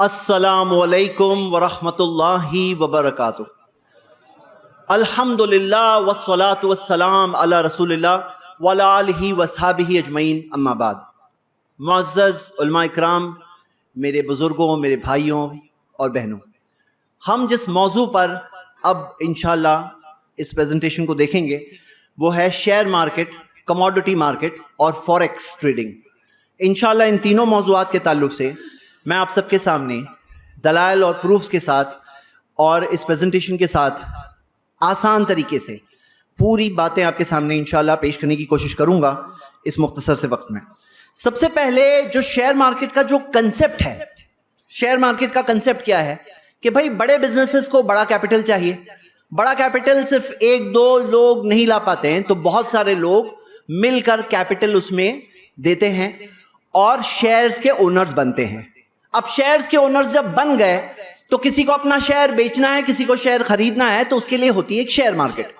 अस्सलामुअलैकुम वरहमतुल्लाहि वबरकातुह। अल्हम्दुलिल्लाह वस्सलातु वस्सलाम अला रसूलिल्लाह वअला आलिहि वसहबिहि अजमईन, अम्मा बाद। मुअज़्ज़ज़ उलमा इकराम, मेरे बुज़ुर्गों, मेरे भाइयों और बहनों, हम जिस मौजू पर अब इंशाअल्लाह इस प्रेजेंटेशन को देखेंगे वो है शेयर मार्केट, कमोडिटी मार्केट और फॉरेक्स ट्रेडिंग। इंशाअल्लाह इन तीनों मौज़ूआत के ताल्लुक से मैं आप सबके सामने दलाइल और प्रूफ्स के साथ और इस प्रेजेंटेशन के साथ आसान तरीके से पूरी बातें आपके सामने इंशाअल्लाह पेश करने की कोशिश करूंगा इस मुख्तसर से वक्त में। सबसे पहले जो शेयर मार्केट का जो कंसेप्ट है, शेयर मार्केट का कंसेप्ट क्या है कि भाई बड़े बिजनेसेस को बड़ा कैपिटल चाहिए। बड़ा कैपिटल सिर्फ एक दो लोग नहीं ला पाते हैं, तो बहुत सारे लोग मिलकर कैपिटल उसमें देते हैं और शेयर्स के ओनर्स बनते हैं। अब शेयर्स के ओनर्स जब बन गए तो किसी को अपना शेयर बेचना है, किसी को शेयर खरीदना है, तो उसके लिए होती है एक शेयर मार्केट।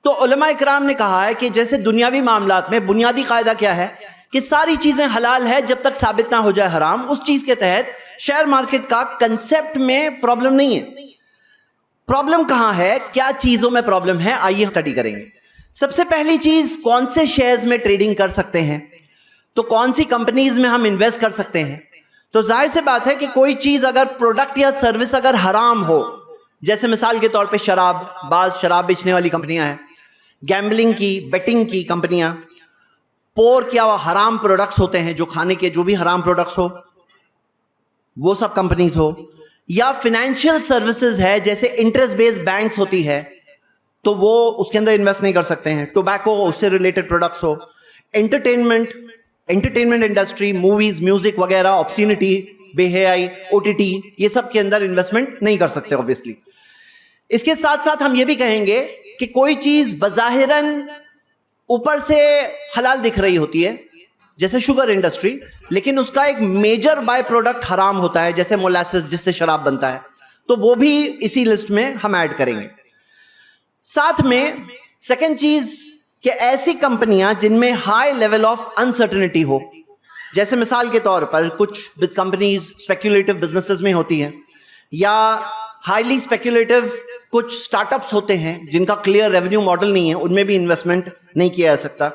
तो उलमा इकराम ने कहा है कि जैसे दुनियावी मामलात में बुनियादी कायदा क्या है कि सारी चीजें हलाल है जब तक साबित ना हो जाए हराम। उस चीज के तहत शेयर मार्केट का कंसेप्ट में प्रॉब्लम नहीं है। प्रॉब्लम कहां है, क्या चीजों में प्रॉब्लम है, आइए स्टडी करेंगे। सबसे पहली चीज, कौन से शेयर्स में ट्रेडिंग कर सकते हैं, तो कौन सी कंपनीज में हम इन्वेस्ट कर सकते हैं। तो जाहिर सी बात है कि कोई चीज अगर प्रोडक्ट या सर्विस अगर हराम हो, जैसे मिसाल के तौर पे शराब, बाज शराब बेचने वाली कंपनियां हैं, गैम्बलिंग की, बेटिंग की कंपनियां, पोर्क या हराम प्रोडक्ट्स होते हैं जो खाने के, जो भी हराम प्रोडक्ट्स हो वो सब कंपनीज हो, या फिनेंशियल सर्विसेज है जैसे इंटरेस्ट बेस्ड बैंक्स होती है तो वो उसके अंदर इन्वेस्ट नहीं कर सकते हैं। टोबैको, उससे रिलेटेड प्रोडक्ट्स हो, एंटरटेनमेंट इंडस्ट्री, मूवीज, म्यूजिक वगैरह, ऑब्ससीनिटी, बेहयाई, ओटीटी, ये सब के अंदर इन्वेस्टमेंट नहीं कर सकते ऑब्वियसली। इसके साथ साथ हम ये भी कहेंगे कि कोई चीज बज़ाहिरन ऊपर से हलाल दिख रही होती है जैसे शुगर इंडस्ट्री, लेकिन उसका एक मेजर बाय प्रोडक्ट हराम होता है जैसे मोलासेस जिससे शराब बनता है, तो वो भी इसी लिस्ट में हम ऐड करेंगे। साथ में सेकंड चीज कि ऐसी कंपनियां जिनमें हाई लेवल ऑफ अनसर्टेनिटी हो, जैसे मिसाल के तौर पर कुछ कंपनीज स्पेक्युलेटिव बिजनेसेस में होती हैं, या हाईली स्पेक्युलेटिव कुछ स्टार्टअप्स होते हैं जिनका क्लियर रेवेन्यू मॉडल नहीं है, उनमें भी इन्वेस्टमेंट नहीं किया जा सकता।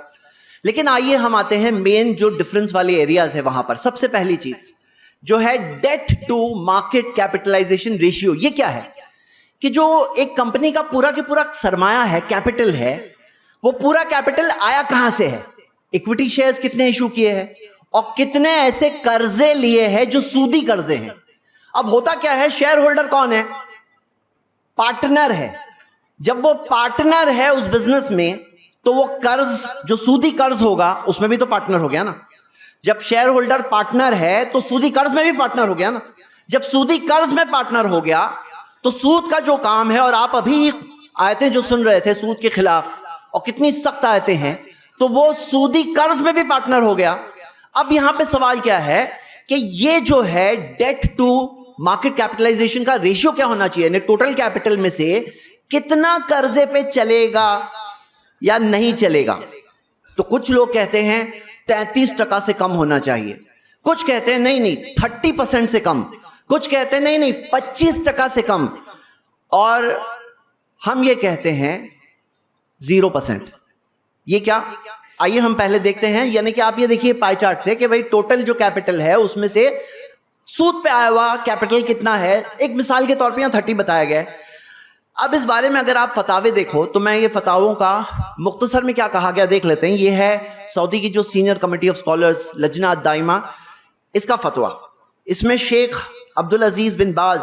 लेकिन आइए हम आते हैं मेन जो डिफरेंस वाले एरियाज है वहां पर। सबसे पहली चीज जो है debt to market capitalization ratio. ये क्या है कि जो एक कंपनी का पूरा के पूरा सरमाया है, कैपिटल है, वो पूरा कैपिटल आया कहां से है, इक्विटी शेयर्स कितने इशू किए हैं और कितने ऐसे कर्जे लिए हैं जो सूदी कर्जे हैं। अब होता क्या है, शेयर होल्डर कौन है, पार्टनर है। जब वो पार्टनर है उस बिजनेस में तो वो कर्ज, जो सूदी कर्ज होगा उसमें भी तो पार्टनर हो गया ना। जब शेयर होल्डर पार्टनर है तो सूदी कर्ज में भी पार्टनर हो गया ना। जब सूदी कर्ज में पार्टनर हो गया तो सूद का जो काम है, और आप अभी आयतें जो सुन रहे थे सूद के खिलाफ और कितनी सख्त आयतें हैं, तो वो सूदी कर्ज में भी पार्टनर हो गया। अब यहां पे सवाल क्या है कि ये जो है डेट टू मार्केट कैपिटलाइजेशन का रेशियो क्या होना चाहिए, टोटल कैपिटल में से कितना कर्जे पे चलेगा या नहीं चलेगा। तो कुछ लोग कहते हैं 33% से कम होना चाहिए, कुछ कहते हैं नहीं 30% से कम, कुछ कहते हैं नहीं 25% से कम, और हम ये कहते हैं 0%। ये क्या, आइए हम पहले देखते हैं। यानी कि आप ये देखिए पाई चार्ट से कि भाई टोटल जो कैपिटल है उसमें से सूद पे आया हुआ कैपिटल कितना है। एक मिसाल के तौर पे यहाँ 30 बताया गया है। अब इस बारे में अगर आप फतावे देखो तो मैं ये फतावों का मुख्तसर में क्या कहा गया देख लेते हैं। ये है सऊदी की जो सीनियर कमेटी ऑफ स्कॉलर्स, लजना दाइमा, इसका फतवा। इसमें शेख अब्दुल अजीज बिन बाज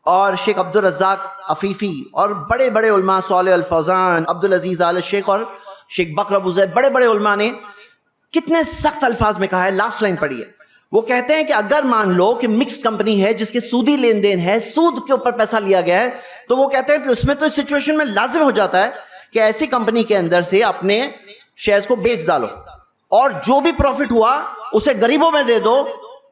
और शेख अब्दुल रज़ाक अफीफी और बड़े बड़े उलमा, सालेह अल फौजान, अब्दुल अजीज आल शेख और शेख बकर अबू ज़ैद, बड़े बड़े उलमा ने कितने सख्त अल्फाज में कहा है। लास्ट लाइन पढ़िए। वो कहते हैं कि अगर मान लो कि मिक्स्ड कंपनी है जिसके सूदी लेन देन है, सूद के ऊपर पैसा लिया गया है, तो वो कहते हैं कि उसमें तो इस सिचुएशन में लाजिम हो जाता है कि ऐसी कंपनी के अंदर से अपने शेयर्स को बेच डालो और जो भी प्रॉफिट हुआ उसे गरीबों में दे दो,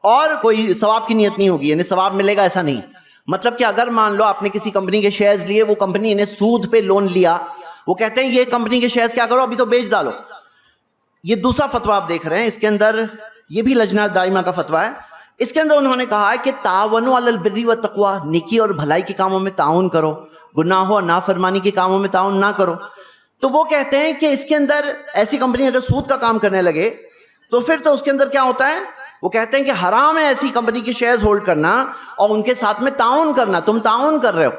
और कोई सवाब की नियत नहीं होगी, यानी सवाब मिलेगा ऐसा नहीं। मतलब कि अगर मान लो आपने किसी कंपनी के शेयर्स लिए, वो कंपनी ने सूद पे लोन लिया, वो कहते हैं ये कंपनी के शेयर्स क्या करो, अभी तो बेच डालो। ये दूसरा फतवा आप देख रहे हैं, इसके अंदर ये भी लजना दाइमा का फतवा है। इसके अंदर उन्होंने कहा है कि तावनु अलल बिर्रि व तक़वा, नेकी और भलाई के कामों में ताउन करो, गुनाहों और नाफरमानी के कामों में ताउन ना करो। तो वो कहते हैं कि इसके अंदर ऐसी कंपनी अगर सूद का काम करने लगे तो फिर तो उसके अंदर क्या होता है, वो कहते हैं कि हराम है ऐसी कंपनी के शेयर्स होल्ड करना और उनके साथ में ताउन करना, तुम ताउन कर रहे हो।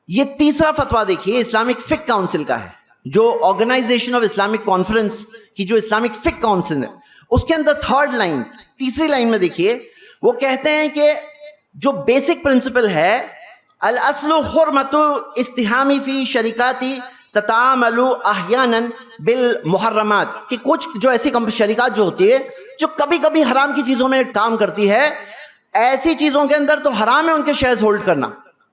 ये तीसरा फतवा देखिए इस्लामिक फिक काउंसिल का है, जो ऑर्गेनाइजेशन ऑफ इस्लामिक कॉन्फ्रेंस की जो इस्लामिक फिक काउंसिल है, उसके अंदर थर्ड लाइन, तीसरी लाइन में देखिए, वो कहते हैं कि जो बेसिक प्रिंसिपल है अल अस्लु हुर्मतु इस्तिहामी फी शरीकाती ततामलु अहयानन बिल मुहर्रमात, कि कुछ जो ऐसी शरीकात जो होती है जो कभी कभी हराम की चीजों में काम करती है, ऐसी चीजों के अंदर तो हराम है उनके शेयर्स होल्ड करना।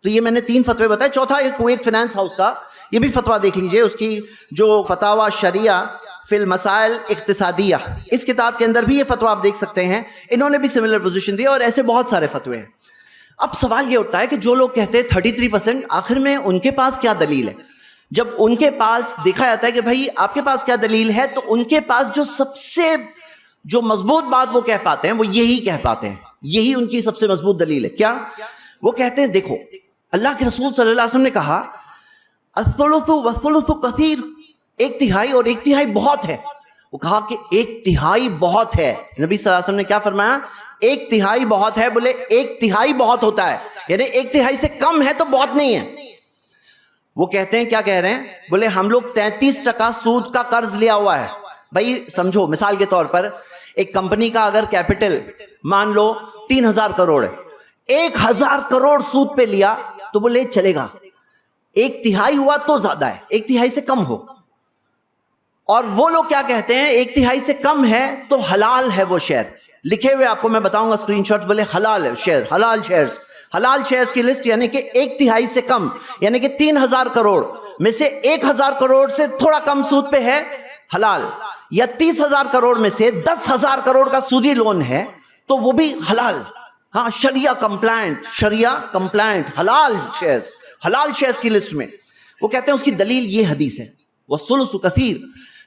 तो ये मैंने 3 फतवे बताए। चौथा एक कुवैत फाइनेंस हाउस का, ये भी फतवा देख लीजिए, उसकी जो फतावा शरिया फिल मसाइल इक्तिसादिया, इस किताब के अंदर भी ये फतवा आप देख सकते हैं, इन्होंने भी सिमिलर पोजीशन दी और ऐसे बहुत सारे फतवे हैं। अब सवाल ये उठता है कि जो लोग कहते हैं 33%, आखिर में उनके पास क्या दलील है? जब उनके पास देखा जाता है कि भाई आपके पास क्या दलील है, तो उनके पास जो सबसे जो मजबूत बात वो कह पाते हैं वो यही कह पाते हैं, यही उनकी सबसे मजबूत दलील है। क्या? वो कहते हैं देखो अल्लाह के रसूल सल्लल्लाहु अलैहि वसल्लम ने कहा अस्सुलुसु वस्सुलुसु कसीर, 1/3 और 1/3 बहुत है। वो कहा कि 1/3 बहुत है। नबी सल्लल्लाहु अलैहि वसल्लम ने क्या फरमाया? 1/3 बहुत है। बोले 1/3 बहुत होता है, यानी 1/3 से कम है तो बहुत नहीं है। वो कहते हैं क्या कह रहे हैं? बोले हम लोग 33% सूद का कर्ज लिया हुआ है। भाई समझो, मिसाल के तौर पर एक कंपनी का अगर कैपिटल मान लो 3000 करोड़ है, 1000 करोड़ सूद पे लिया तो बोले चलेगा, 1/3 हुआ तो ज्यादा है, 1/3 से कम हो। और वो लोग क्या कहते हैं? 1/3 से कम है तो हलाल है वो शेयर, लिखे हुए आपको मैं बताऊंगा स्क्रीनशॉट, बोले हलाल है शेयर, हलाल शेयर्स, हलाल शेयर्स की लिस्ट, यानी कि 1/3 से कम, यानी कि 3000 करोड़ में से 1000 करोड़ से थोड़ा कम सूद पे है हलाल, या 30,000 करोड़ में से 10,000 करोड़ का सूदी लोन है तो वो भी हलाल। हाँ, शरिया कंप्लायंट हलाल शेयर्स की लिस्ट में। वो कहते हैं उसकी दलील ये हदीस है वस्सुलुसु कसीर।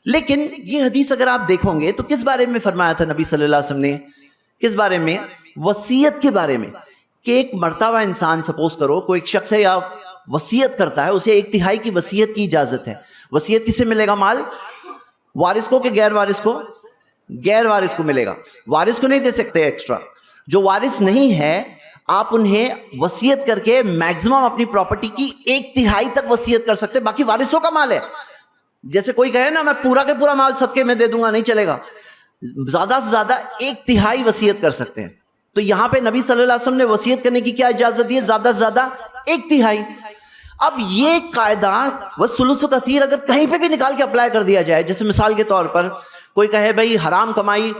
लेकिन ये हदीस अगर आप देखोगे तो किस बारे में फरमाया था नबी सल्लल्लाहु अलैहि वसल्लम ने? किस बारे में? वसीयत के बारे में, कि एक मर्तबा इंसान, सपोज करो कोई एक शख्स है या वसीयत करता है, उसे 1/3 की वसीयत की इजाजत है। वसीयत किसे मिलेगा माल? वारिस को कि गैर वारिस को? गैर वारिस को मिलेगा। वारिस को नहीं दे सकते एक्स्ट्रा। जो वारिस नहीं है आप उन्हें वसीयत करके मैक्सिमम अपनी प्रॉपर्टी की 1/3 तक वसीयत कर सकते, बाकी वारिसों का माल है। जैसे कोई कहे ना मैं पूरा के पूरा माल सदके में दे दूंगा, नहीं चलेगा, ज्यादा से ज्यादा 1/3 वसीयत कर सकते हैं। तो यहां पे नबी सल्लल्लाहु अलैहि वसल्लम ने वसीयत करने की क्या इजाजत दी है? ज्यादा से ज्यादा 1/3। अब ये कायदा वस्सुलुसु कसीर अगर कहीं पे भी निकाल के अप्लाई कर दिया जाए, जैसे मिसाल के तौर पर कोई कहे भाई हराम कमाई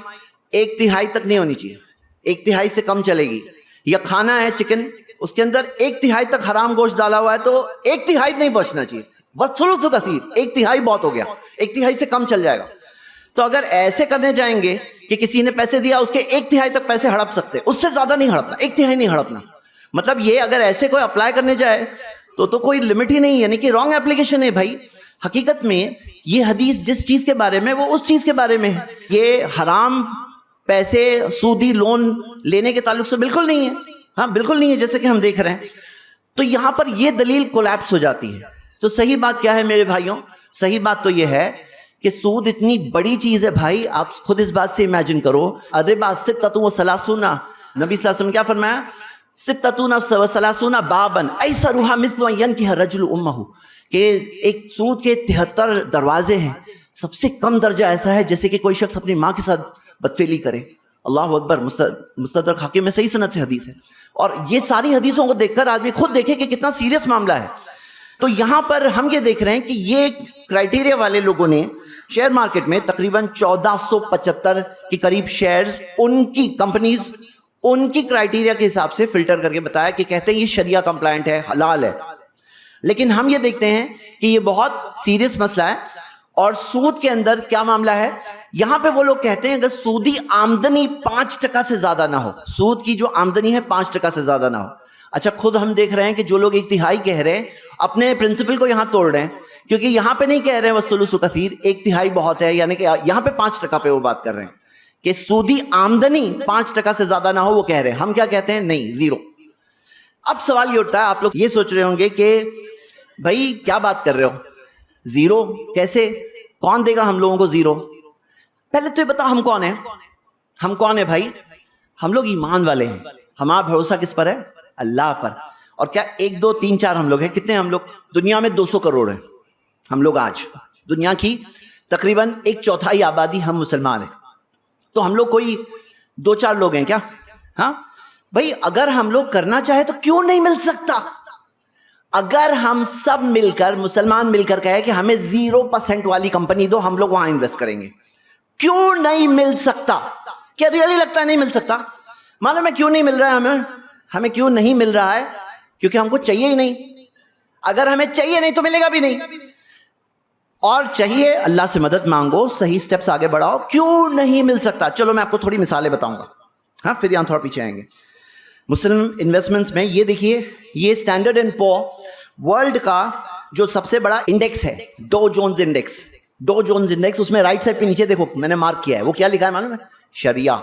1/3 तक नहीं होनी चाहिए, 1/3 से कम चलेगी, या खाना है चिकन उसके अंदर 1/3 तक हराम गोश्त डाला हुआ है तो 1/3 नहीं पहुंचना चाहिए, वस्सुलुसु कसीर 1/3 बहुत हो गया, 1/3 से कम चल जाएगा। तो अगर ऐसे करने जाएंगे कि किसी ने पैसे दिया उसके 1/3 तक पैसे हड़प सकते, उससे ज्यादा नहीं हड़पना, 1/3 नहीं हड़पना। मतलब ये अगर ऐसे कोई अप्लाई करने जाए तो कोई लिमिट ही नहीं, यानी कि रॉन्ग एप्लीकेशन है भाई। हकीकत में ये हदीस जिस चीज के बारे में वो उस चीज के बारे में है, ये हराम पैसे सूदी लोन लेने के ताल्लुक से बिल्कुल नहीं है। हाँ बिल्कुल नहीं है, जैसे कि हम देख रहे हैं। तो यहां पर ये दलील कोलैप्स हो जाती है। तो सही बात क्या है मेरे भाइयों? सही बात तो ये है कि सूद इतनी बड़ी चीज है भाई, आप खुद इस बात से इमेजिन करो। अरिबा सित्ततु व सलासूना, नबी सल्लल्लाहु अलैहि वसल्लम क्या फरमाया? सित्ततुन व सलासूना बाबन ऐसरुहा मिस्लु यनकिह रजुल उम्महु, कि एक सूद के 73 दरवाजे हैं, सबसे कम दर्जा ऐसा है जैसे कि कोई शख्स अपनी माँ के साथ बदफेली करे। अल्लाह अकबर। मुस्तदरक हाकिम में सही सनद से हदीस है। और ये सारी हदीसों को देखकर आदमी खुद देखे कि कितना सीरियस मामला है। तो यहां पर हम ये देख रहे हैं कि ये क्राइटेरिया वाले लोगों ने शेयर मार्केट में तकरीबन 1475 के करीब शेयर्स, उनकी कंपनीज उनकी क्राइटेरिया के हिसाब से फिल्टर करके बताया कि कहते हैं ये शरिया कंप्लायंट है, हलाल है। लेकिन हम ये देखते हैं कि ये बहुत सीरियस मसला है। और सूद के अंदर क्या मामला है? यहां पे वो लोग कहते हैं अगर सूदी आमदनी 5% से ज्यादा ना हो, सूद की जो आमदनी है 5% से ज्यादा ना हो। अच्छा, खुद हम देख रहे हैं कि जो लोग 1/3 कह रहे हैं अपने प्रिंसिपल को यहां तोड़ रहे हैं, क्योंकि यहां पे नहीं कह रहे हैं वस्सुलुसु कसीर 1/3 बहुत है, यानी कि यहां पे 5% पे वो बात कर रहे हैं कि सूदी आमदनी 5% से ज्यादा ना हो, वो कह रहे हैं। हम क्या कहते हैं? नहीं, 0। अब सवाल ये उठता है, आप लोग ये सोच रहे होंगे कि भाई क्या बात कर रहे हो, 0 कैसे, कौन देगा हम लोगों को 0? पहले तो ये बताओ हम कौन है? हम कौन है भाई? हम लोग ईमान वाले हैं। हमारा भरोसा किस पर है? अल्लाह पर। और क्या 1 2 3 4 हम लोग हैं? कितने हम लोग? दुनिया में 200 करोड़ हैं हम लोग। आज दुनिया की तकरीबन 1/4 आबादी हम मुसलमान हैं। तो हम लोग कोई 2-4 लोग हैं क्या? हाँ भाई, अगर हम लोग करना चाहे तो क्यों नहीं मिल सकता? अगर हम सब मिलकर, मुसलमान मिलकर कहे कि हमें 0% वाली कंपनी दो, हम लोग वहां इन्वेस्ट करेंगे, क्यों नहीं मिल सकता? क्या रियली लगता है नहीं मिल सकता? मालूम है क्यों नहीं मिल रहा है हमें क्यों नहीं मिल रहा है? क्योंकि हमको चाहिए ही नहीं। अगर हमें चाहिए नहीं तो मिलेगा भी नहीं। और चाहिए, अल्लाह से मदद मांगो, सही स्टेप्स आगे बढ़ाओ। क्यों नहीं मिल सकता? चलो मैं आपको थोड़ी मिसालें बताऊंगा, हाँ, फिर यहां थोड़ा पीछे आएंगे। मुस्लिम इन्वेस्टमेंट्स में ये देखिए, ये स्टैंडर्ड एंड पुअर वर्ल्ड का जो सबसे बड़ा इंडेक्स है, डॉ जोन्स इंडेक्स। डॉ जोन्स इंडेक्स, उसमें राइट साइड पे नीचे देखो, मैंने मार्क किया है, वो क्या लिखा है मालूम है? शरिया।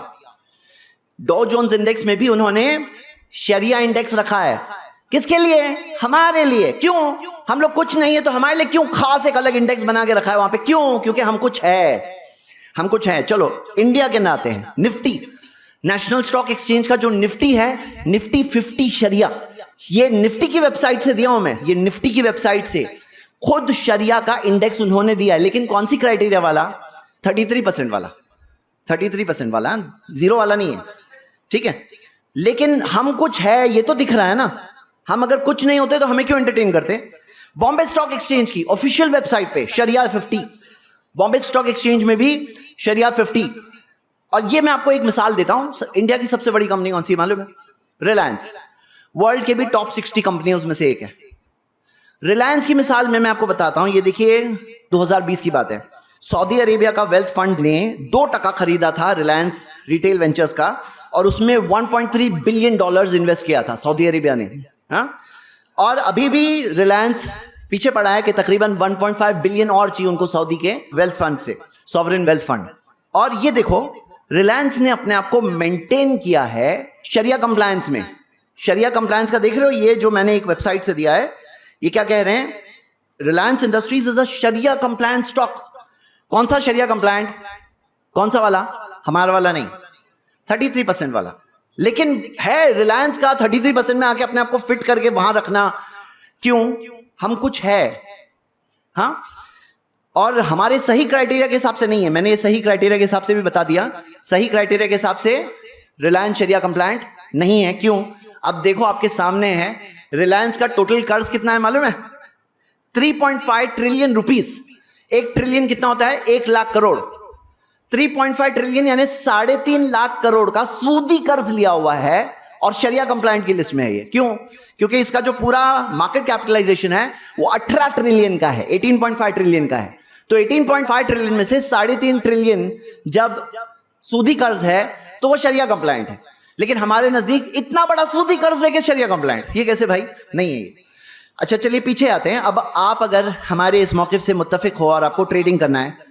डॉ जोन्स इंडेक्स में भी उन्होंने शरिया इंडेक्स रखा है। किसके लिए? हमारे लिए। क्यों? हम लोग कुछ नहीं है तो हमारे लिए क्यों खास एक अलग इंडेक्स बना के रखा है वहां पे? क्यों? क्योंकि हम कुछ है, हम कुछ है। चलो इंडिया के नाते हैं निफ्टी, नेशनल स्टॉक एक्सचेंज का जो निफ्टी है, निफ्टी 50 शरिया, ये निफ्टी की वेबसाइट से दिया हूं मैं, ये निफ्टी की वेबसाइट से खुद शरिया का इंडेक्स उन्होंने दिया है। लेकिन कौन सी क्राइटेरिया वाला? 33% वाला, 33% वाला, 0 वाला नहीं है, ठीक है। लेकिन हम कुछ है, ये तो दिख रहा है ना। हम अगर कुछ नहीं होते तो हमें क्यों एंटरटेन करते? बॉम्बे स्टॉक एक्सचेंज की ऑफिशियल वेबसाइट पे शरिया 50, बॉम्बे स्टॉक एक्सचेंज में भी शरिया 50। और ये मैं आपको एक मिसाल देता हूं, इंडिया की सबसे बड़ी कंपनी कौन सी मालूम है? रिलायंस। वर्ल्ड के भी टॉप 60 कंपनियों में से एक है। रिलायंस की मिसाल में मैं आपको बताता हूं, ये देखिए 2020 की बात है। सऊदी अरेबिया का वेल्थ फंड ने 2% खरीदा था रिलायंस रिटेल वेंचर्स का, और उसमें $1.3 बिलियन इन्वेस्ट किया था सऊदी अरेबिया ने, हाँ? और अभी भी रिलायंस पीछे पड़ा है कि तकरीबन 1.5 बिलियन और चाहिए उनको सऊदी के वेल्थ फंड से, सॉवरेन वेल्थ फंड। और ये देखो, रिलायंस ने अपने आप को मेंटेन किया है शरिया कंप्लायंस में। शरिया कंप्लायंस का देख रहे हो, ये जो मैंने एक वेबसाइट से दिया है, ये क्या कह रहे हैं? Reliance industries is a sharia compliant stock. कौन सा शरिया कंप्लायंट? कौन सा वाला? हमारा वाला नहीं, 33% वाला। लेकिन है रिलायंस का 33% में आके अपने आप को फिट करके वहां रखना, क्यों? हम कुछ है, हाँ। और हमारे सही क्राइटेरिया के हिसाब से नहीं है, मैंने ये सही क्राइटेरिया के हिसाब से भी बता दिया। सही क्राइटेरिया के हिसाब से रिलायंस शरिया कंप्लायंट नहीं है। क्यों? अब देखो आपके सामने है, रिलायंस का टोटल कर्ज कितना है मालूम है? 3.5 ट्रिलियन रुपीस। 1 ट्रिलियन कितना होता है? 1 लाख करोड़। 3.5 ट्रिलियन यानी 3.5 लाख करोड़ का सूदी कर्ज लिया हुआ है, और शरिया कंप्लायंट की लिस्ट में है ये। क्यों? क्योंकि इसका जो पूरा मार्केट कैपिटलाइजेशन है वो 18 ट्रिलियन का है, 18.5 ट्रिलियन का है। तो 18.5 ट्रिलियन में से 3.5 ट्रिलियन जब सूदी कर्ज है तो वो शरिया कंप्लायंट है। लेकिन हमारे नजदीक इतना बड़ा सूदी कर्ज लेके शरिया कंप्लायंट, ये कैसे भाई? नहीं है ये। अच्छा चलिए पीछे आते हैं। अब आप अगर हमारे इस मौक़िफ़ से मुत्तफिक हो और आपको ट्रेडिंग करना है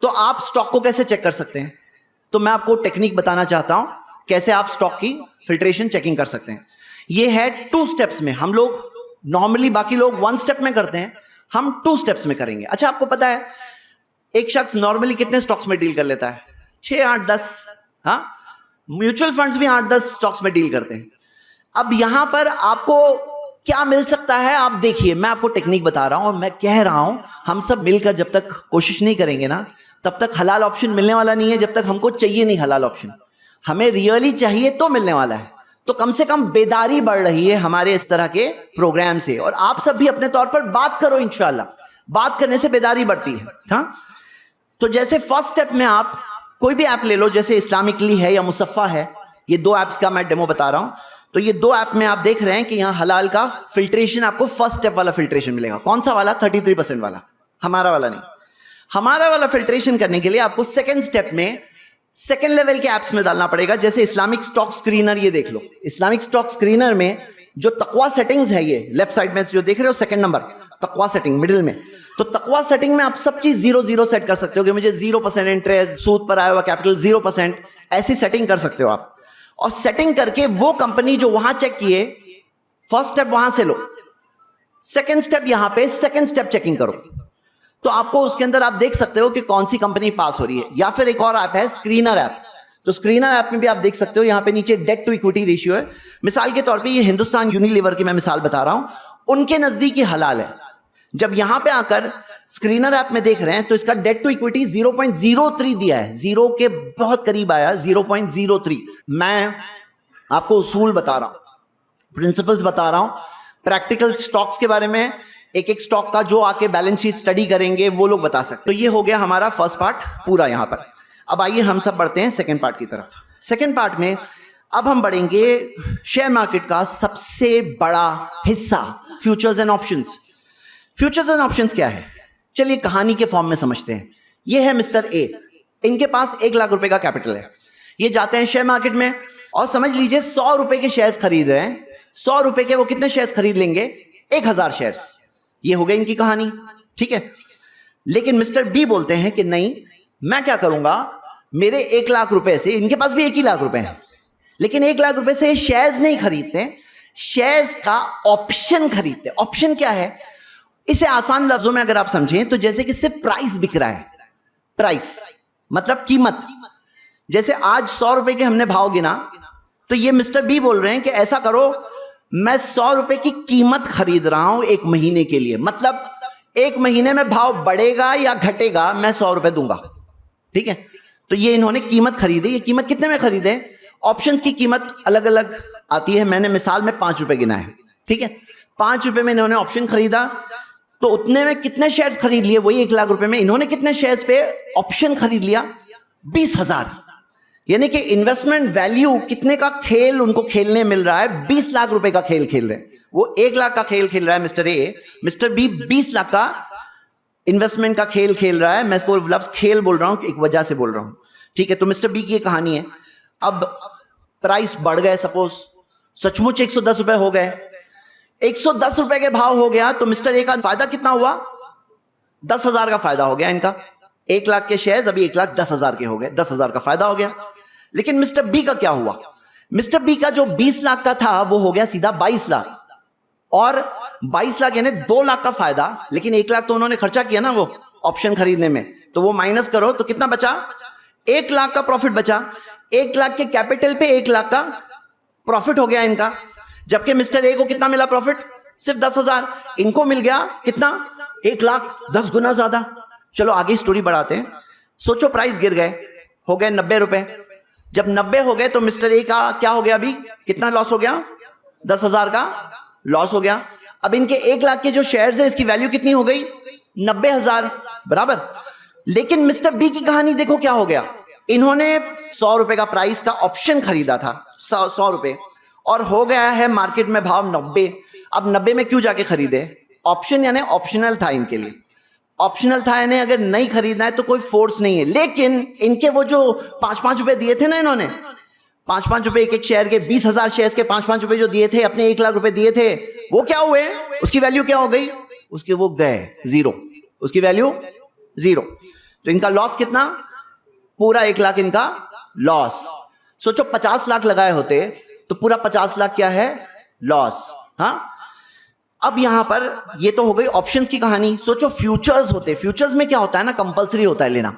तो आप स्टॉक को कैसे चेक कर सकते हैं? तो मैं आपको टेक्निक बताना चाहता हूं कैसे आप स्टॉक की फिल्ट्रेशन चेकिंग कर सकते हैं। ये है 2 स्टेप्स में। हम लोग नॉर्मली, बाकी लोग 1 स्टेप में करते हैं, हम 2 स्टेप्स में करेंगे। अच्छा आपको पता है एक शख्स नॉर्मली कितने स्टॉक्स में डील कर लेता है? 6 8 10, हाँ। म्यूचुअल फंड्स भी 8 10 स्टॉक्स में डील करते हैं। अब यहां पर आपको क्या मिल सकता है आप देखिए, मैं आपको टेक्निक बता रहा हूं और मैं कह रहा हूं हम सब मिलकर जब तक कोशिश नहीं करेंगे ना, तब तक हलाल ऑप्शन मिलने वाला नहीं है। जब तक हमको चाहिए नहीं हलाल ऑप्शन, हमें रियली चाहिए तो मिलने वाला है। तो कम से कम बेदारी बढ़ रही है हमारे इस तरह के प्रोग्राम से, और आप सब भी अपने तौर पर बात करो, इंशाल्लाह बात करने से बेदारी बढ़ती है, हाँ। तो जैसे फर्स्ट स्टेप में आप कोई भी ऐप ले लो, जैसे इस्लामिकली है या मुसफ़ा है, ये 2 ऐप्स का मैं डेमो बता रहा हूं। तो ये 2 ऐप में आप देख रहे हैं कि यहां हलाल का फिल्ट्रेशन, आपको फर्स्ट स्टेप वाला फिल्ट्रेशन मिलेगा। कौन सा वाला? 33% वाला, हमारा वाला नहीं। हमारा वाला फिल्ट्रेशन करने के लिए आपको सेकंड स्टेप में सेकंड लेवल के ऐप्स में डालना पड़ेगा। जैसे इस्लामिक स्टॉक स्क्रीनर, ये देख लो। इस्लामिक स्टॉक स्क्रीनर में जो तकवा सेटिंग्स है, ये लेफ्ट साइड में जो देख रहे हो, सेकंड नंबर तकवा सेटिंग मिडिल में, तो तकवा सेटिंग में आप सब चीज 0-0 सेट कर सकते हो कि मुझे 0% इंटरेस्ट, सूद पर आया हुआ कैपिटल 0%, ऐसी सेटिंग कर सकते हो आप। और सेटिंग करके वो कंपनी जो वहां चेक किए, फर्स्ट स्टेप वहां से लो, सेकेंड स्टेप यहां पे सेकेंड स्टेप चेकिंग करो, तो आपको उसके अंदर आप देख सकते हो कि कौन सी कंपनी पास हो रही है। या फिर एक और ऐप है स्क्रीनर ऐप, तो स्क्रीनर ऐप में भी आप देख सकते हो, यहां पे नीचे डेट टू इक्विटी रेशियो है। मिसाल के तौर पे ये हिंदुस्तान यूनिलीवर की मैं मिसाल बता रहा हूं, उनके नजदीक ये हलाल है। जब यहां पे आकर स्क्रीनर ऐप में देख रहे हैं तो इसका डेट टू इक्विटी 0.03 दिया है, जीरो के बहुत करीब आया, 0.03। मैं आपको उसूल बता रहा हूं, प्रिंसिपल्स बता रहा हूं, प्रैक्टिकल स्टॉक्स के बारे में एक एक स्टॉक का जो आके बैलेंस शीट स्टडी करेंगे वो लोग बता सकते। तो ये हो गया हमारा फर्स्ट पार्ट पूरा यहां पर। अब आइए हम सब बढ़ते हैं सेकेंड पार्ट की तरफ। सेकेंड पार्ट में अब हम बढ़ेंगे शेयर मार्केट का सबसे बड़ा हिस्सा, futures and options. Futures and options क्या है, चलिए कहानी के फॉर्म में समझते हैं। ये है मिस्टर ए, इनके पास 1 लाख रुपए का कैपिटल है। ये जाते हैं शेयर मार्केट में और समझ लीजिए 100 रुपए के शेयर्स खरीद रहे हैं। 100 रुपए के वो कितने शेयर्स खरीद लेंगे, 1000 शेयर्स। ये हो गई इनकी कहानी, ठीक है। लेकिन मिस्टर बी बोलते हैं कि नहीं, मैं क्या करूंगा, मेरे 1 लाख रुपए से, इनके पास भी 1 ही लाख रुपए हैं, लेकिन 1 लाख रुपए से शेयर्स नहीं खरीदते, शेयर्स का ऑप्शन खरीदते। ऑप्शन क्या है, इसे आसान लफ्जों में अगर आप समझें तो जैसे कि सिर्फ प्राइस बिक रहा है। प्राइस मतलब कीमत। जैसे आज 100 रुपए के हमने भाव गिना, तो ये मिस्टर बी बोल रहे हैं कि ऐसा करो, मैं 100 रुपए की कीमत खरीद रहा हूं 1 महीने के लिए, मतलब 1 महीने में भाव बढ़ेगा या घटेगा, मैं 100 रुपए दूंगा, ठीक है। तो ये इन्होंने कीमत खरीदी। ये कीमत कितने में खरीदे, ऑप्शंस की कीमत अलग अलग आती है, मैंने मिसाल में 5 रुपए गिना है, ठीक है। 5 रुपए में इन्होंने ऑप्शन खरीदा, तो उतने में कितने शेयर्स खरीद लिए, वही 1 लाख रुपए में इन्होंने कितने शेयर्स पे ऑप्शन खरीद लिया, 20,000। यानी कि इन्वेस्टमेंट वैल्यू कितने का खेल उनको खेलने मिल रहा है, 20 लाख रुपए का खेल खेल रहे हैं। वो 1 लाख का खेल खेल रहा है mister A, mister B 20 lakh का इन्वेस्टमेंट का खेल खेल रहा है। मैं इसको लफ्ज खेल बोल रहा हूं, एक वजह से बोल रहा हूं, ठीक है। तो मिस्टर बी की ये कहानी है। अब प्राइस बढ़ गए, सपोज सचमुच 110 रुपए हो गए, 110 रुपए के भाव हो गया, तो मिस्टर ए का फायदा कितना हुआ, 10,000 का फायदा हो गया इनका। 1 लाख के शेयर्स अभी 1,10,000 के हो गए, 10,000 का फायदा हो गया। लेकिन मिस्टर बी का क्या हुआ, मिस्टर बी का जो 20 लाख का था वो हो गया सीधा 22 लाख, और 22 लाख यानी 2 लाख का फायदा। लेकिन 1 लाख तो उन्होंने खर्चा किया ना वो ऑप्शन खरीदने में, तो वो माइनस करो तो कितना बचा, 1 लाख का प्रॉफिट बचा। 1 लाख के कैपिटल पे 1 लाख का प्रॉफिट हो गया इनका। जबकि मिस्टर ए को कितना मिला प्रॉफिट, सिर्फ 10,000। इनको मिल गया कितना, 1 लाख, 10 गुना ज्यादा। चलो आगे स्टोरी बढ़ाते हैं। सोचो प्राइस गिर गए, हो गए 90 रुपए। जब 90 हो गए तो मिस्टर ए का क्या हो गया, अभी कितना लॉस हो गया, 10,000 का लॉस हो गया। अब इनके 1 लाख के जो शेयर्स है इसकी वैल्यू कितनी हो गई, 90,000 बराबर। लेकिन मिस्टर बी की कहानी देखो क्या हो गया, इन्होंने 100 रुपए का प्राइस का ऑप्शन खरीदा था, 100 रुपए, और हो गया है मार्केट में भाव 90। अब 90 में क्यों जाके खरीदे, ऑप्शन यानी ऑप्शनल था इनके लिए, ऑप्शनल था, यानी अगर नहीं खरीदना है तो कोई फोर्स नहीं है। लेकिन इनके वो जो 5-5 रुपए दिए थे ना, इन्होंने 5-5 रुपए एक शेयर के, 20,000 शेयर्स के 5-5 रुपए जो दिए थे, अपने 1 लाख रुपए दिए थे, वो क्या हुए, उसकी वैल्यू क्या हो गई, उसके वो गए जीरो, उसकी वैल्यू जीरो। तो इनका लॉस कितना, पूरा 1 लाख इनका लॉस। सोचो 50 लाख लगाए होते तो पूरा 50 लाख क्या है, लॉस। हाँ, अब यहां पर ये तो हो गई ऑप्शंस की कहानी। सोचो फ्यूचर्स होते, फ्यूचर्स में क्या होता है ना, कंपलसरी होता है लेना।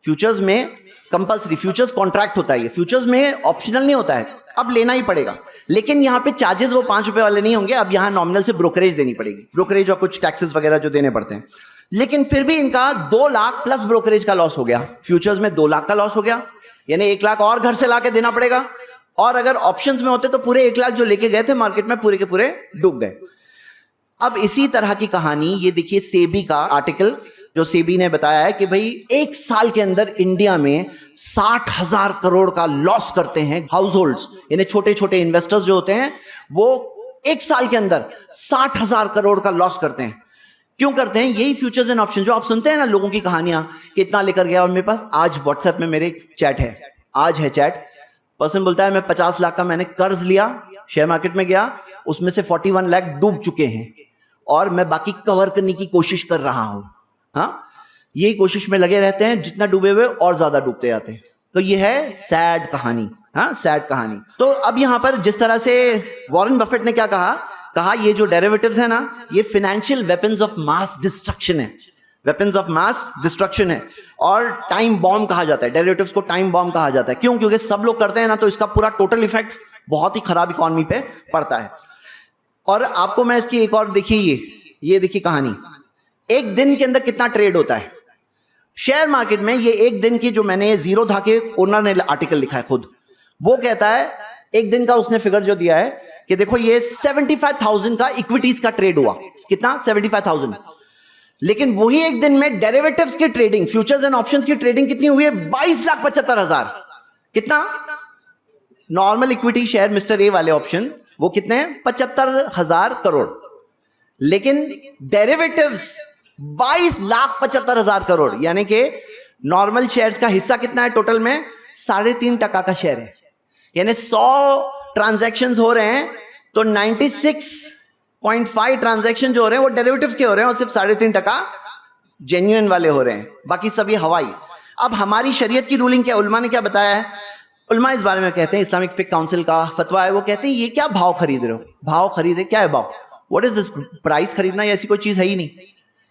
फ्यूचर्स में कंपलसरी, फ्यूचर्स कॉन्ट्रैक्ट होता है, फ्यूचर्स में ऑप्शनल नहीं होता है, अब लेना ही पड़ेगा। लेकिन यहाँ पे चार्जेस वो 5 रुपए वाले नहीं होंगे, अब यहाँ नॉमिनल से ब्रोकरेज देनी पड़ेगी, ब्रोकरेज और कुछ टैक्सेस वगैरह जो देने पड़ते हैं। लेकिन फिर भी इनका 2 लाख प्लस ब्रोकरेज का लॉस हो गया, फ्यूचर्स में 2 लाख का लॉस हो गया, यानी 1 लाख और घर से लाके देना पड़ेगा। और अगर ऑप्शंस में होते तो पूरे 1 लाख जो लेके गए थे मार्केट में पूरे के पूरे डूब गए। अब इसी तरह की कहानी ये देखिए सेबी का आर्टिकल, जो सेबी ने बताया है कि भाई 1 साल के अंदर इंडिया में 60,000 करोड़ का लॉस करते हैं हाउस होल्ड्स, यानी छोटे छोटे इन्वेस्टर्स जो होते हैं वो 1 साल के अंदर 60,000 करोड़ का लॉस करते हैं। क्यों करते हैं, यही फ्यूचर्स एंड ऑप्शन जो आप सुनते हैं ना लोगों की कहानियां, कितना लेकर गया। और मेरे पास आज व्हाट्सएप में मेरे चैट है, आज है चैट, पर्सन बोलता है मैं 50 लाख का मैंने कर्ज लिया, शेयर मार्केट में गया, उसमें से 41 लाख डूब चुके हैं और मैं बाकी कवर करने की कोशिश कर रहा हूं। हाँ, यही कोशिश में लगे रहते हैं, जितना डूबे हुए और ज्यादा डूबते जाते हैं। तो ये है सैड कहानी। हाँ, सैड कहानी। तो अब यहां पर जिस तरह से वॉरेन बफेट ने क्या कहा ये जो डेरिवेटिव्स है ना, ये financial weapons of mass destruction है, वेपन्स ऑफ मास डिस्ट्रक्शन है, और टाइम बॉम्ब कहा जाता है, डेरिवेटिव्स को टाइम बॉम्ब कहा जाता है। क्यों? क्योंकि सब लोग करते हैं ना, तो इसका पूरा टोटल इफेक्ट बहुत ही खराब इकोनॉमी पे पड़ता है। और आपको मैं इसकी एक और देखिए, ये देखिए कहानी, एक दिन के अंदर कितना ट्रेड होता है शेयर मार्केट में। ये एक दिन की, जो मैंने जीरो धा के ओनर ने आर्टिकल लिखा है खुद, वो कहता है एक दिन का उसने फिगर जो दिया है कि देखो ये 75,000 का इक्विटीज का ट्रेड हुआ। कितना? 75,000। लेकिन वही एक दिन में डेरिवेटिव्स की ट्रेडिंग, फ्यूचर्स एंड ऑप्शंस की ट्रेडिंग कितनी हुई है? 22,75,000। कितना? Normal equity share mister A वाले ऑप्शन वो कितने हैं? 75,000 करोड़। लेकिन डेरिवेटिव्स 22,75,000 करोड़, यानी कि नॉर्मल शेयर्स का हिस्सा कितना है टोटल में? 3.5% का शेयर है। यानी 100 ट्रांजैक्शंस हो रहे हैं तो 96.5 ट्रांजैक्शन जो हो रहे हैं वो डेरिवेटिव्स के हो रहे हैं, और सिर्फ 3.5% जेन्युइन वाले हो रहे हैं, बाकी सब ये हवाई। अब हमारी शरीयत की रूलिंग क्या, उलमा ने क्या बताया है? उलमा इस बारे में कहते हैं, इस्लामिक फिक काउंसिल का फतवा है, वो कहते हैं ये क्या भाव खरीद रहे हो? भाव खरीदे, क्या है भाव? What is this? प्राइस खरीदना, ऐसी कोई चीज है ही नहीं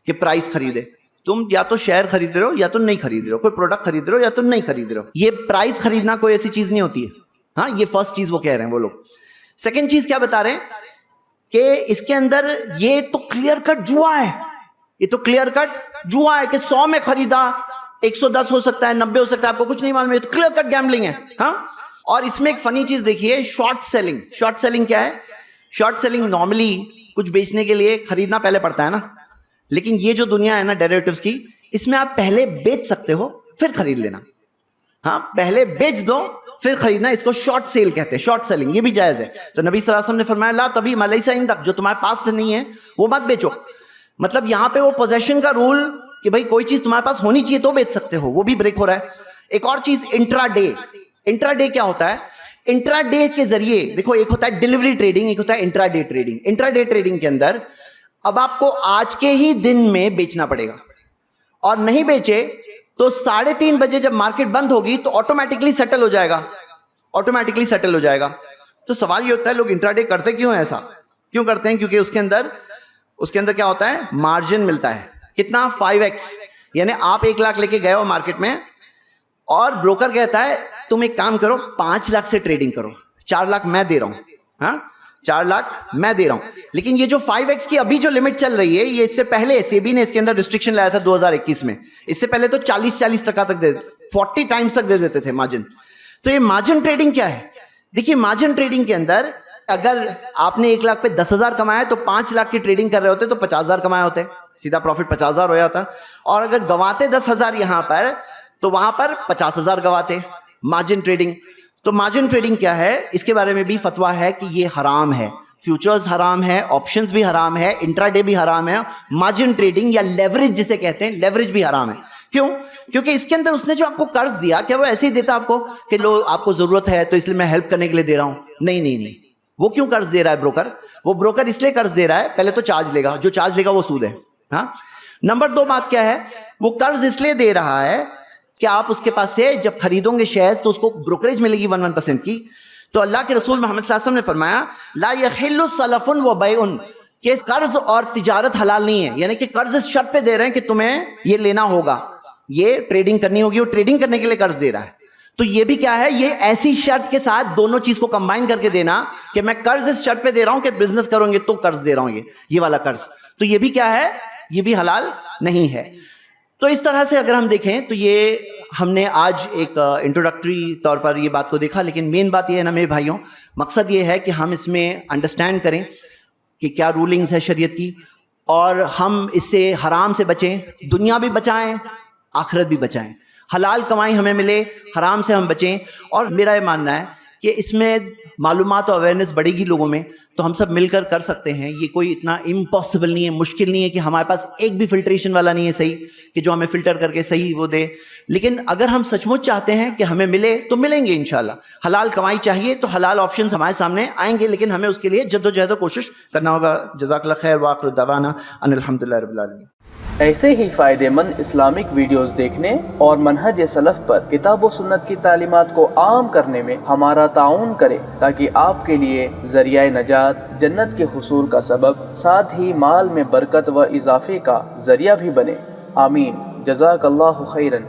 कि प्राइस खरीदे। तुम या तो शेयर खरीद रहे हो या तो नहीं खरीद रहे हो, कोई प्रोडक्ट खरीद रहे हो या तो नहीं खरीद रहे हो। ये प्राइस खरीदना कोई ऐसी चीज नहीं होती है। हाँ, ये फर्स्ट चीज वो कह रहे हैं वो लोग। सेकंड चीज क्या बता रहे हैं कि इसके अंदर ये तो क्लियर कट जुआ है, ये तो क्लियर कट जुआ है कि 100 में खरीदा 110 हो सकता है, 90 हो सकता है, आपको कुछ नहीं मालूम, ये तो क्लियर कट गैम्बलिंग है। हाँ, और इसमें एक फनी चीज देखिए, शॉर्ट सेलिंग। शॉर्ट सेलिंग क्या है? शॉर्ट सेलिंग नॉर्मली कुछ बेचने के लिए खरीदना पहले पड़ता है ना, लेकिन ये जो दुनिया है ना डेरिवेटिव्स की, इसमें आप पहले बेच सकते हो फिर खरीद लेना। हाँ, पहले बेच दो फिर खरीदना, इसको शॉर्ट सेल कहते हैं, शॉर्ट सेलिंग। ये भी जायज है। तो नबी सल्लल्लाहु अलैहि वसल्लम ने फरमाया ला तभी मलैसा इंदक, जो तुम्हारे पास नहीं है वो मत बेचो। मतलब यहां पे वो पोजेशन का रूल कि भाई कोई चीज तुम्हारे पास होनी चाहिए तो बेच सकते हो, वो भी ब्रेक हो रहा है। एक और चीज इंट्राडे। इंट्राडे क्या होता है? इंट्राडे के जरिए देखो, एक होता है डिलीवरी ट्रेडिंग, एक होता है इंट्राडे ट्रेडिंग। इंट्राडे ट्रेडिंग के अंदर अब आपको आज के ही दिन में बेचना पड़ेगा, और नहीं बेचे तो 3:30 बजे जब मार्केट बंद होगी तो ऑटोमेटिकली सेटल हो जाएगा, ऑटोमेटिकली सेटल हो जाएगा। तो सवाल ये होता है लोग इंट्राडे करते क्यों है? ऐसा क्यों करते हैं? क्योंकि उसके अंदर क्या होता है? मार्जिन मिलता है। कितना? 5x। यानी आप 1 लाख लेके गए हो मार्केट में, और ब्रोकर कहता है तुम एक काम करो 5 लाख से ट्रेडिंग करो, 4 लाख मैं दे रहा हूं। हाँ, 4 लाख मैं दे रहा हूं। लेकिन ये जो 5x की अभी जो लिमिट चल रही है, ये इससे पहले सेबी ने इसके अंदर रिस्ट्रिक्शन लाया था 2021 में। इससे पहले तो 40% तक दे, 40 टाइम्स तक दे देते थे मार्जिन। तो ये मार्जिन ट्रेडिंग क्या है? देखिए, मार्जिन ट्रेडिंग के अंदर अगर आपने 1 लाख पे 10,000 कमाया तो 5 लाख की ट्रेडिंग कर रहे होते तो 50,000 कमाए होते, सीधा प्रॉफिट 50,000 हो जाता। और अगर गवाते 10,000 यहां पर, तो वहां पर 50,000 गवाते। Margin trading. तो मार्जिन ट्रेडिंग क्या है? इसके बारे में भी फतवा है कि ये हराम है। फ्यूचर्स हराम है, ऑप्शंस भी हराम है, इंट्राडे भी हराम है, मार्जिन ट्रेडिंग या लेवरेज जिसे कहते हैं, लेवरेज भी हराम है। क्यों? क्योंकि इसके अंदर उसने जो आपको कर्ज दिया, क्या वो ऐसे ही देता आपको कि लो आपको जरूरत है तो इसलिए मैं हेल्प करने के लिए दे रहा हूं? नहीं नहीं नहीं, वो क्यों कर्ज दे रहा है ब्रोकर? वो ब्रोकर इसलिए कर्ज दे रहा है, पहले तो चार्ज लेगा, जो चार्ज लेगा वो सूद है। हाँ, नंबर 2 बात क्या है? वो कर्ज इसलिए दे रहा है कि आप उसके पास से जब खरीदोगे शेयर्स तो उसको ब्रोकरेज मिलेगी 1% की। तो अल्लाह के रसूल मोहम्मद सल्लल्लाहु अलैहि वसल्लम ने फरमाया ला यहिल्लु सलफुन व बैउन, कि कर्ज और तिजारत हलाल नहीं है। यानी कि कर्ज इस शर्त पे दे रहे हैं कि तुम्हें ये लेना होगा, ये ट्रेडिंग करनी होगी, वो ट्रेडिंग करने के लिए कर्ज दे रहा है। तो ये भी क्या है? ये ऐसी शर्त के साथ दोनों चीज को कंबाइन करके देना कि मैं कर्ज इस शर्त पे दे रहा हूं कि बिजनेस करोगे तो कर्ज दे रहा हूं, ये वाला कर्ज। तो ये भी क्या है? ये भी हलाल नहीं है। तो इस तरह से अगर हम देखें तो ये हमने आज एक इंट्रोडक्टरी तौर पर ये बात को देखा, लेकिन मेन बात ये है ना मेरे भाइयों, मकसद ये है कि हम इसमें अंडरस्टैंड करें कि क्या रूलिंग्स है शरीयत की, और हम इससे हराम से बचें, दुनिया भी बचाएं आखिरत भी बचाएं, हलाल कमाई हमें मिले, हराम से हम बचें। और मेरा ये मानना है कि इसमें मालूमात और अवेयरनेस बढ़ेगी लोगों में तो हम सब मिलकर कर सकते हैं। ये कोई इतना इम्पॉसिबल नहीं है, मुश्किल नहीं है कि हमारे पास एक भी फिल्ट्रेशन वाला नहीं है सही कि जो हमें फिल्टर करके सही वो दे। लेकिन अगर हम सचमुच चाहते हैं कि हमें मिले तो मिलेंगे इंशाल्लाह। हलाल कमाई चाहिए तो हलाल ऑप्शंस हमारे सामने आएंगे, लेकिन हमें उसके लिए जद्दोजहद कोशिश करना होगा। जज़ाकल्लाह खैर व आखिर दवाना अनिल हम्दुलिल्लाहि रब्बिल आलमीन। ऐसे ही फ़ायदेमंद इस्लामिक वीडियोस देखने और मनहज सलफ़ पर किताब व सुन्नत की तालीमात को आम करने में हमारा ताउन करें, ताकि आपके लिए ज़रिया नजात, जन्नत के हुसूल का सबब, साथ ही माल में बरकत व इजाफे का ज़रिया भी बने। आमीन। जज़ाकल्लाहु खैरन।